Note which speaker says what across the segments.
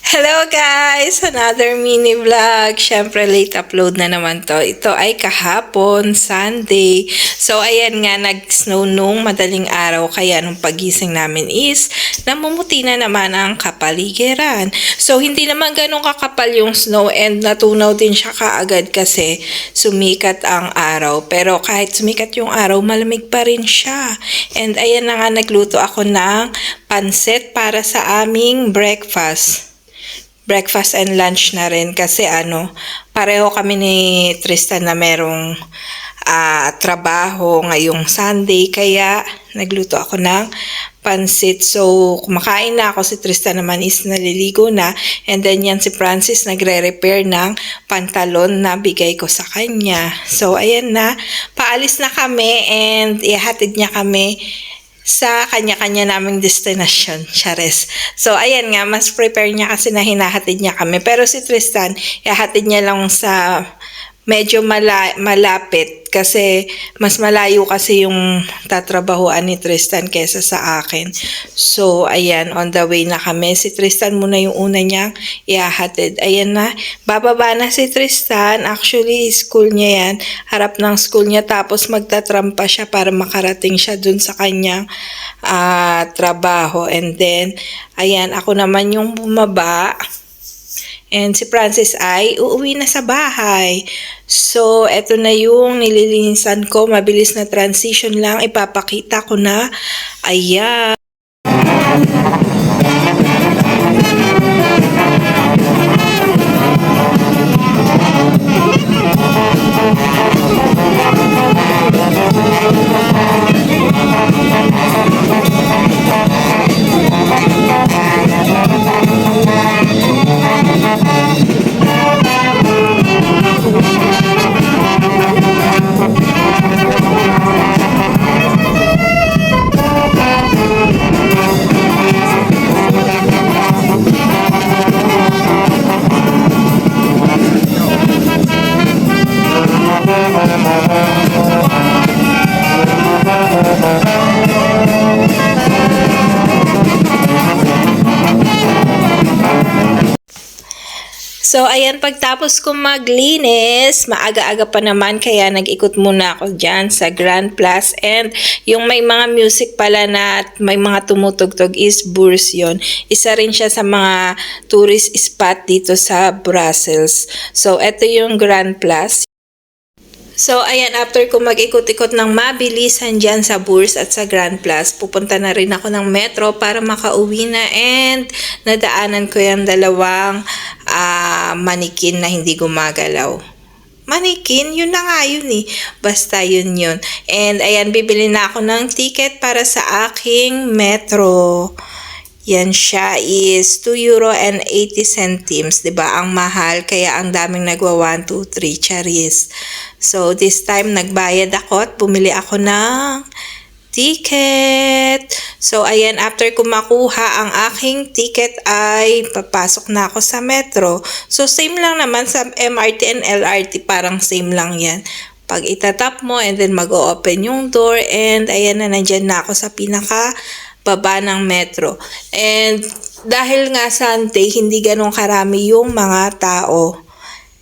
Speaker 1: Hello guys! Another mini vlog. Syempre late upload na naman to. Ito ay kahapon, Sunday. So ayan nga, nag-snow nung madaling araw. Kaya nung pagising namin is namumuti na naman ang kapaligiran. So hindi naman ganun kakapal yung snow and natunaw din siya kaagad kasi sumikat ang araw. Pero kahit sumikat yung araw, malamig pa rin siya. And ayan na nga, nagluto ako ng pansit para sa aming breakfast and lunch na rin kasi pareho kami ni Tristan na merong trabaho ngayong Sunday kaya nagluto ako ng pansit. So kumakain na ako, si Tristan naman is naliligo na, and then yan si Francis nagre-repair ng pantalon na bigay ko sa kanya. So ayan na, paalis na kami and ihatid niya kami sa kanya-kanya naming destination, Chares. So, ayan nga, mas prepare niya kasi na hinahatid niya kami. Pero si Tristan, ihahatid niya lang sa medyo malapit kasi mas malayo kasi yung tatrabahuan ni Tristan kesa sa akin. So, ayan, on the way na kami. Si Tristan muna yung una niyang ihahatid. Ayan na, bababa na si Tristan. Actually, school niya yan. Harap ng school niya. Tapos magtatrampa siya para makarating siya dun sa kanyang trabaho. And then, ayan, ako naman yung bumaba. And si Francis ay uuwi na sa bahay. So, eto na yung nililinisan ko. Mabilis na transition lang. Ipapakita ko na. Ayan. So, ayan, pagtapos ko maglinis, maaga-aga pa naman, kaya nag-ikot muna ako dyan sa Grand Plus. And yung may mga music pala na may mga tumutugtog is Bourse yun. Isa rin siya sa mga tourist spot dito sa Brussels. So, eto yung Grand Plus. So, ayan, after ko mag-ikot-ikot ng mabilisan dyan sa Bourse at sa Grand Plus, pupunta na rin ako ng metro para makauwi na, and nadaanan ko yung dalawang manikin na hindi gumagalaw. Manikin, yun na nga yun eh. Basta yun. And ayan, bibili na ako ng ticket para sa aking metro. Yan siya is €2.80. Diba? Ang mahal, kaya ang daming nagwa 1, 2, 3 charis. So, this time, nagbayad ako at bumili ako ng ticket. So, ayan, after ko makuha ang aking ticket ay papasok na ako sa metro. So, same lang naman sa MRT and LRT. Parang same lang yan. Pag itatap mo and then mag-o-open yung door, and ayan na, nandyan na ako sa baba ng metro. And dahil nga Sunday, hindi ganun karami yung mga tao.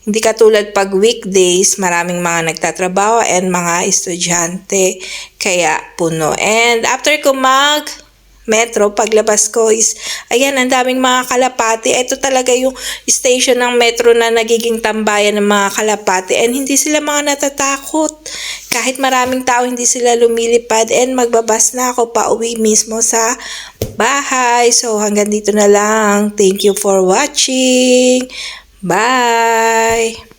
Speaker 1: Hindi katulad pag weekdays, maraming mga nagtatrabaho and mga estudyante, kaya puno. And after ko metro, paglabas ko is, ayan, ang daming mga kalapati. Ito talaga yung station ng metro na nagiging tambayan ng mga kalapati, and hindi sila mga natatakot. Kahit maraming tao, hindi sila lumilipad, and magbabas na ako pa uwi mismo sa bahay. So, hanggang dito na lang. Thank you for watching. Bye!